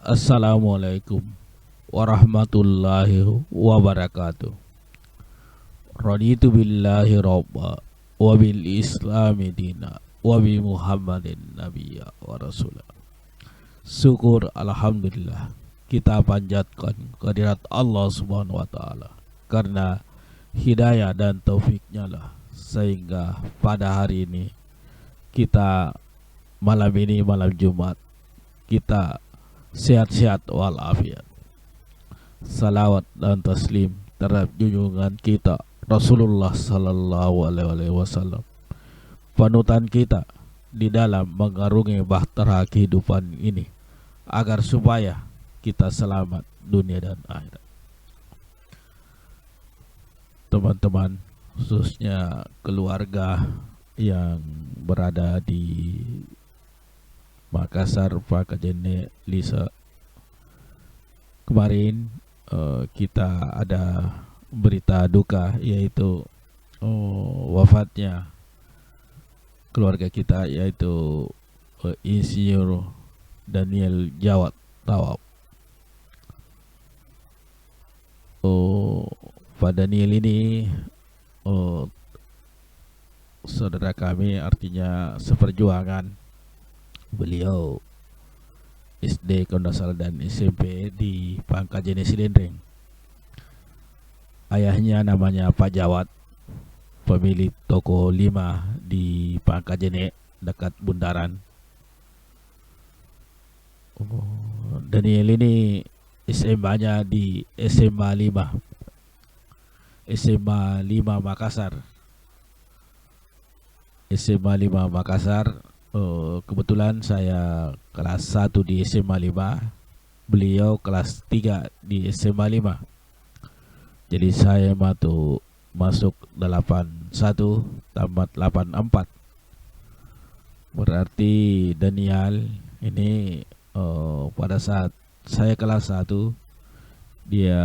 Assalamualaikum warahmatullahi wabarakatuh. Raditu billahi robba wa bil islami dina wa bi muhammadin nabiyya wa rasulah. Syukur alhamdulillah kita panjatkan kehadirat Allah subhanahu wa ta'ala, karena hidayah dan taufiknya lah sehingga pada hari ini kita, malam Jumat, kita sehat-sehat walafiat. Salawat dan taslim terhadap junjungan kita Rasulullah sallallahu alaihi wasallam, panutan kita di dalam mengarungi bahtera kehidupan ini, agar supaya kita selamat dunia dan akhirat. Teman-teman, khususnya keluarga yang berada di Makassar, Pak Kajene, Lisa, kemarin kita ada berita duka, yaitu wafatnya keluarga kita, yaitu Insinyur Daniel Jawad Tawab. Pak Daniel ini saudara kami, artinya seperjuangan. Beliau SD, Kondasal dan SMP di Pangkajene Silendreng. Ayahnya namanya Pak Jawad, pemilik toko 5 di Pangkajene dekat Bundaran. Daniel ini SMA-nya di SMA 5 Makassar. SMA 5 Makassar. Kebetulan saya kelas 1 di SMA 5, beliau kelas 3 di SMA 5. Jadi saya masuk 81, tamat 84. Berarti Daniel ini pada saat saya kelas 1, dia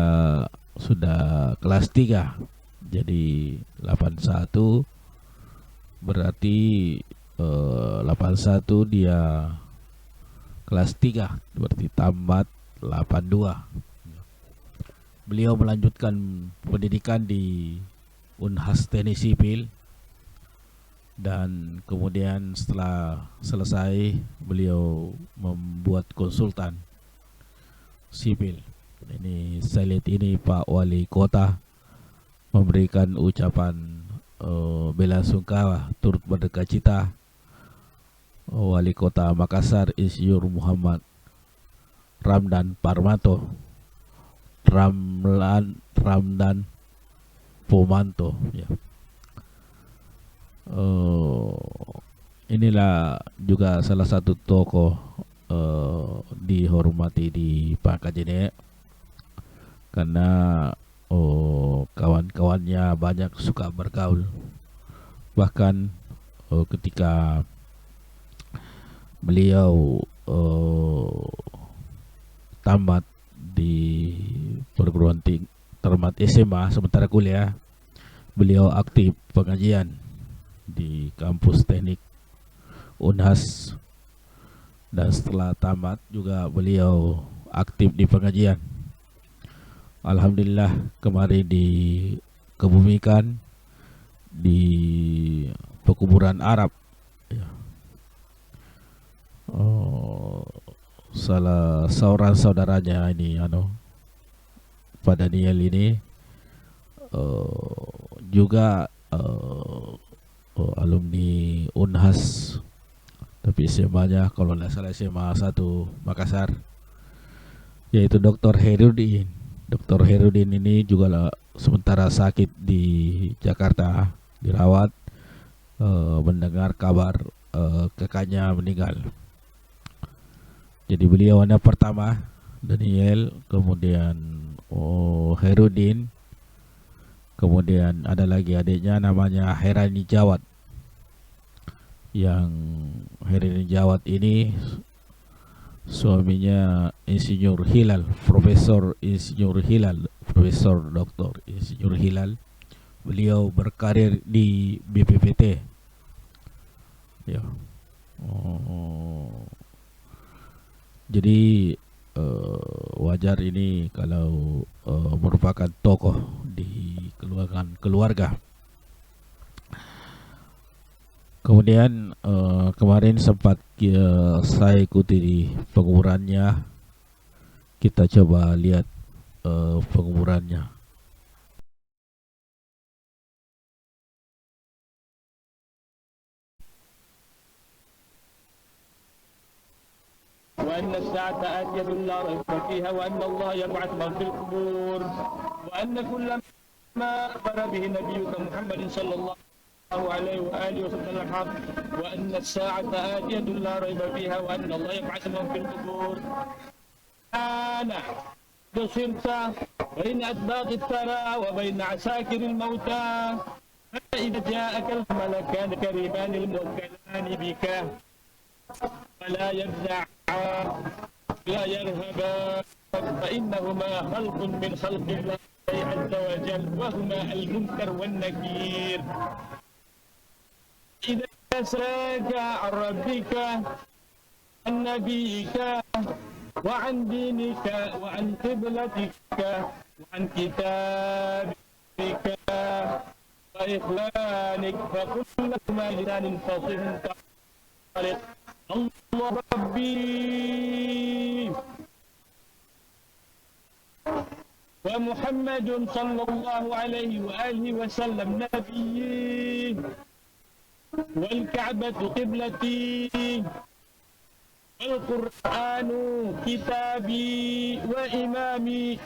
sudah kelas 3. Jadi 81 berarti 81 dia kelas 3, berarti tamat 82. Beliau melanjutkan pendidikan di Unhas Teknik Sipil, dan kemudian setelah selesai beliau membuat konsultan sipil. Ini saya lihat ini Pak Wali Kota memberikan ucapan bela sungkawa turut berduka cita Wali Kota Makassar Insinyur Muhammad Ramdan Parmanto, Ramdan Pomanto, ya. Inilah juga salah satu tokoh dihormati di Pangkajene, karena kawan-kawannya banyak suka bergaul. Bahkan ketika beliau tamat di perguruan tinggi, tamat SMA, sementara kuliah beliau aktif pengajian di kampus teknik Unhas, dan setelah tamat juga beliau aktif di pengajian. Alhamdulillah kemarin dikebumikan di pekuburan Arab, ya. Salah seorang saudaranya ini, Pak Daniel ini juga alumni Unhas, tapi SMA-nya kalau tidak salah SMA 1 Makassar, yaitu Dr. Herudin. Dr. Herudin ini juga sementara sakit di Jakarta, dirawat, mendengar kabar kakaknya meninggal. Jadi beliau anak pertama, Daniel, kemudian Herudin, kemudian ada lagi adiknya namanya Herani Jawad. Yang Herani Jawad ini suaminya Insinyur Hilal, Profesor Insinyur Hilal, Profesor Dr. Insinyur Hilal. Beliau berkarir di BPPT, ya. Jadi wajar ini kalau merupakan tokoh di keluarga. Kemudian kemarin sempat saya ikuti di penguburannya. Kita coba lihat penguburannya. وأن الساعة آتية لا ريب فيها وأن الله يبعث من في القبور وأن كل ما أخبر به نبيك محمد صلى الله عليه وآله وسلم الحق وأن الساعة آتية لا ريب فيها وأن الله يبعث من في القبور. أنا صرت بين أطباق الثرى وبين عساكر الموتى فإذا جاءك الملكان الكريمان الموكلان بك فلا يبزعان لا يرهبان فإنهما خلق من خلق الله عز وجل وهما المنكر والنكير. إذا سألك عن ربك عن نبيك وعن دينك وعن قبلتك وعن كتابك وإخوانك فقل لهما لسان فصيح طريق الله ربي ومحمد صلى الله عليه وآله وسلم نبيي والكعبة قبلتي والقرآن كتابي وإمامي.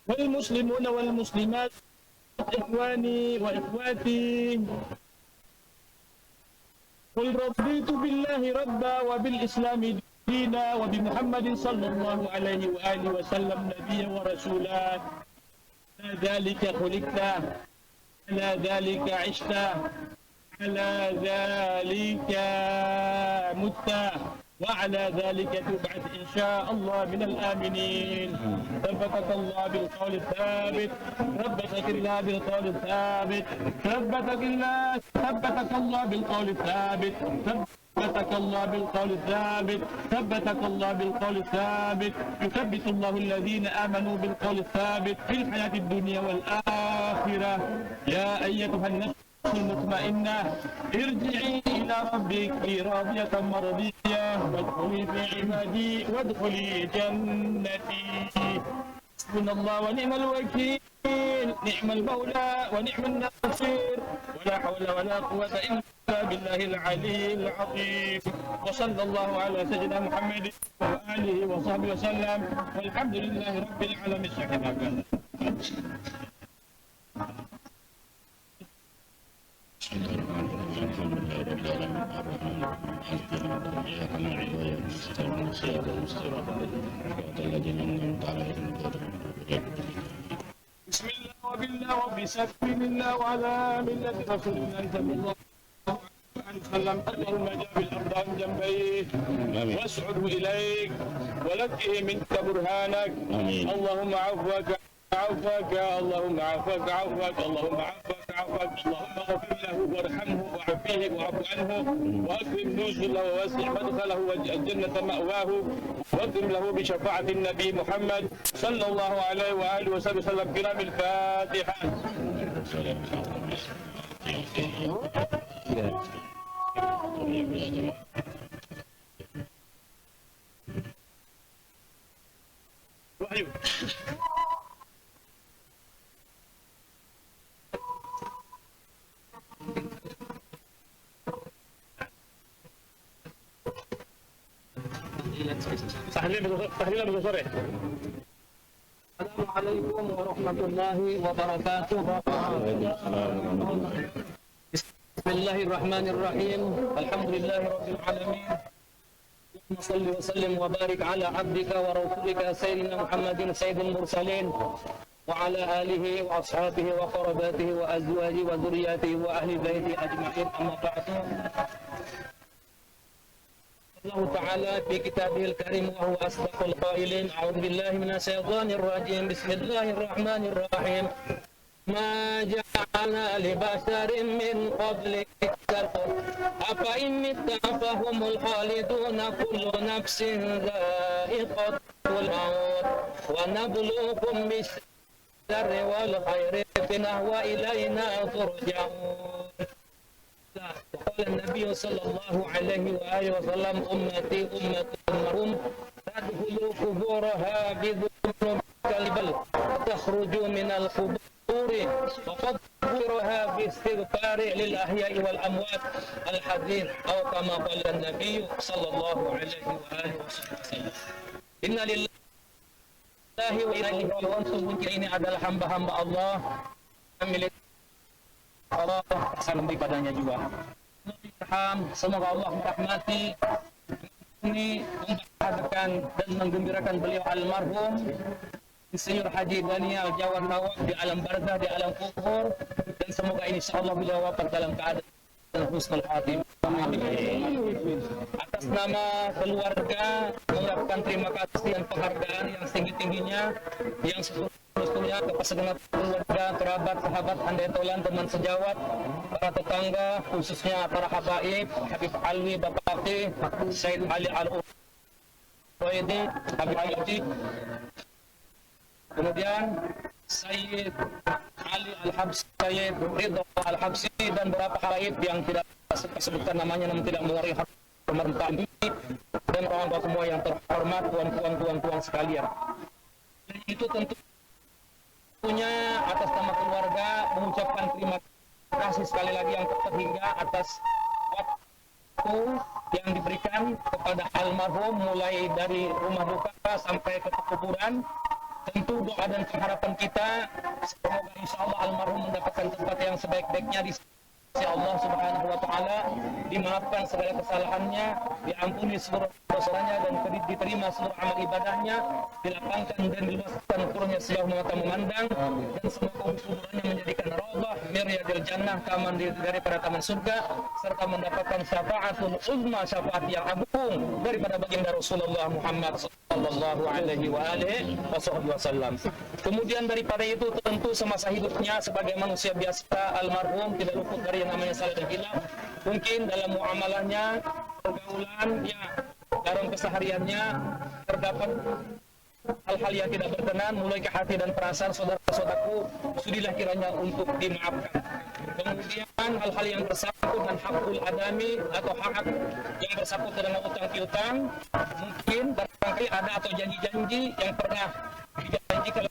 والمسلمون والمسلمات إخواني وإخواتي. قل رضيت بالله ربا وبالإسلام دينا وبمحمد صلى الله عليه وآله وسلم نبيا ورسولا. على ذلك خلقت على ذلك عشت على ذلك مت وعلى ذلك تبعث إن شاء الله من الآمنين. ثبتك الله بالقول الثابت ثبتك الله بالقول الثابت ثبتك الله بالقول الثابت ثبتك الله بالقول الثابت ثبتك الله بالقول الثابت. يثبت الله الذين آمنوا بالقول الثابت في الحياة الدنيا والآخرة. يا أيتها النفس المطمئنة ارجعي إلى ربك راضية مرضية وادخلي في عبادي وادخلي جنتي. حسبنا الله ونعم الوكيل نعم المولى ونعم النصير ولا حول ولا قوة إلا بالله العلي العظيم. وصلى الله على سيدنا محمد وآله وصحبه وسلم والحمد لله رب العالمين. بسم الله وبالله وبسبيل الله وعلى ملة رسول الله صلى الله عليه وسلم. اللهم جاء بالأرض عن جنبيه واسعده إليك ولكه منك برهانك. اللهم عفوك عفوك اللهم عفوك عفوك اللهم عفوك عفوك. اللهم اغفر له وارحمه وعافيه واعف عنه واكرم نزله ووسع مدخله واجعل الجنة مأواه واكرم له بشفاعة النبي محمد صلى الله عليه وآله وسلم. كرام الفاتحة. تحليل بصري. السلام عليكم ورحمة الله وبركاته. بسم الله الرحمن الرحيم. الحمد لله رب العالمين. اللهم صل وسلم وبارك على عبدك ورسولك سيدنا محمد سيد المرسلين وعلى آله وأصحابه وقرباته وأزواجه وذرياته وأهل بيته أجمعين. أما بعد. الله تعالى في كتابه الكريم وهو أصدق القائلين. أعوذ بالله من الشيطان الرجيم. بسم الله الرحمن الرحيم. ما جعلنا لبشر من قبلك أفإن مت فهم الخالدون كل نفس ذائقة الموت ونبلوكم بالشر والخير فتنة وإلينا ترجعون. قال النبي صلى الله عليه وآله وسلم أمتي أمة مرحوم تدخل قبورها بذنوب البل تخرج من القبور وقد ذكرها باستغفار للأحياء والأموات الحديث أو كما قال النبي صلى الله عليه وآله وسلم. Inna lillahi wa inna ilaihi raji'un. Sungguhnya ini adalah hamba-hamba Allah milik Allah, salam ibadahnya juga. Semoga Allah merahmati, membahagiakan dan menggembirakan beliau almarhum Insinyur Haji Daniel Jawad Nawab di alam barzah, di alam kubur, dan semoga insyaallah beliau wafat dalam keadaan husnul khatimah. Atas nama keluarga mengucapkan terima kasih dan penghargaan yang setinggi-tingginya, yang seluruhnya kepada segenap keluarga, kerabat, sahabat, andai tolan, teman sejawat, para tetangga, khususnya para habaib, Habib Alwi, Bapak Akti, Said Ali Al-Uwaidi, Habib Ali, kemudian Sayyid Ali Al-Habsi, Sayyid Ridho Al-Habsi, dan beberapa habaib yang tidak sebutkan namanya namun tidak mewari hormat ini, dan orang-orang semua yang terhormat, tuan-tuan sekalian. Dan itu tentunya atas nama keluarga mengucapkan terima kasih sekali lagi yang terhingga atas waktu yang diberikan kepada almarhum, mulai dari rumah duka sampai ke kuburan. Tentu doa dan harapan kita semoga insyaallah almarhum mendapatkan tempat yang sebaik-baiknya di sisi Allah Subhanahu wa taala, dimaafkan segala kesalahannya, diampuni seluruh dosanya, dan diterima seluruh amal ibadahnya, dilapangkan dan diluaskan umurnya sejauh mata memandang, dan semoga kuburannya menjadikan raudhah min riyadil jannah, taman daripada taman surga, serta mendapatkan syafaatul uzma, syafaat yang agung daripada baginda Rasulullah Muhammad sallallahu alaihi wa alihi wasallam. Kemudian daripada itu tentu semasa hidupnya sebagai manusia biasa, almarhum tidak luput dari yang namanya salah dan hilaf. Mungkin dalam muamalahnya, pergaulannya, dalam kesehariannya terdapat hal-hal yang tidak berkenan mulai ke hati dan perasaan saudara-saudaraku, sudilah kiranya untuk dimaafkan. Kemudian hal-hal yang bersangkut dengan hakul adami atau hak yang bersangkut dengan utang piutang, mungkin barangkali ada atau janji-janji yang pernah dijanjikan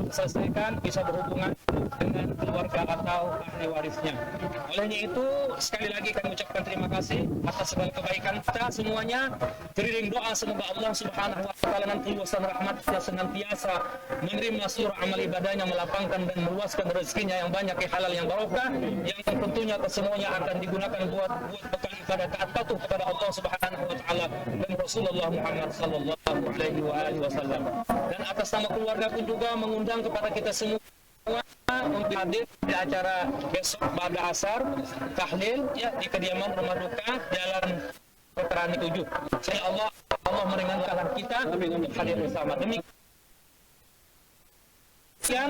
selesaikan, bisa berhubungan dengan keluarga atau ahli warisnya. Olehnya itu, sekali lagi kami ucapkan terima kasih atas segala kebaikan kita semuanya. Teriring doa semoga Allah Subhanahu wa taala nanti luasan rahmatnya senantiasa menerima seluruh amal ibadahnya, melapangkan dan meluaskan rezekinya yang banyak, yang halal, yang barokah, yang tentunya kesemuanya akan digunakan buat bekal ibadah taat patuh kepada Allah Subhanahu wa taala dan Rasulullah Muhammad sallallahu alaihi wasallam. Dan atas nama keluarga pun juga mengundang kepada kita semua untuk hadir di acara besok pada asar tahlil ya di kediaman rumah duka Jalan Veteran 7. Saya Allah meringankan kita untuk hadir bersama. Demikian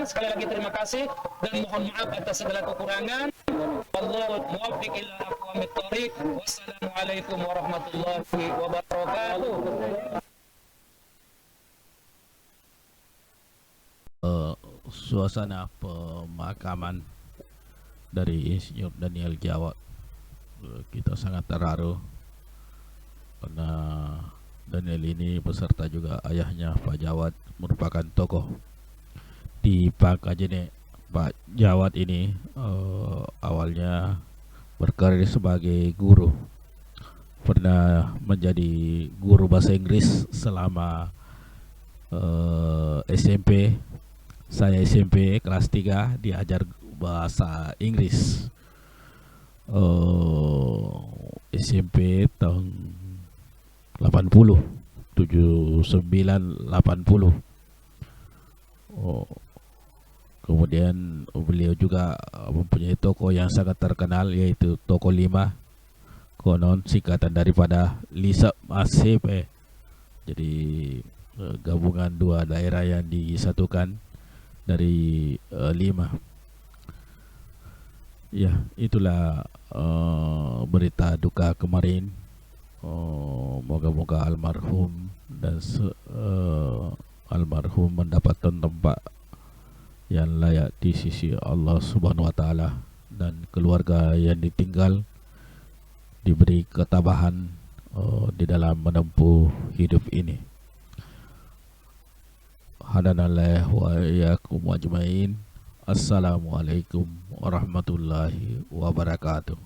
sekali lagi terima kasih dan mohon maaf atas segala kekurangan. Wallahul muwaffiq ila aqwamit thoriq. Wassalamualaikum warahmatullahi wabarakatuh. Suasana pemakaman dari Insinyur Daniel Jawad, kita sangat terharu karena Daniel ini beserta juga ayahnya Pak Jawad merupakan tokoh di Pakajene. Pak Jawad ini awalnya berkarir sebagai guru, pernah menjadi guru bahasa Inggris selama SMP. Saya SMP kelas 3 diajar bahasa Inggris. SMP tahun 80, 79, 80. Kemudian beliau juga mempunyai toko yang sangat terkenal, yaitu Toko 5, konon singkatan daripada Lisa ACP. Jadi gabungan dua daerah yang disatukan dari 5. Ya, itulah berita duka kemarin. Moga-moga almarhum mendapatkan tempat yang layak di sisi Allah Subhanahu wa taala, dan keluarga yang ditinggal diberi ketabahan di dalam menempuh hidup ini. Hadanallahu wa iyyakum ajmain. Assalamualaikum warahmatullahi wabarakatuh.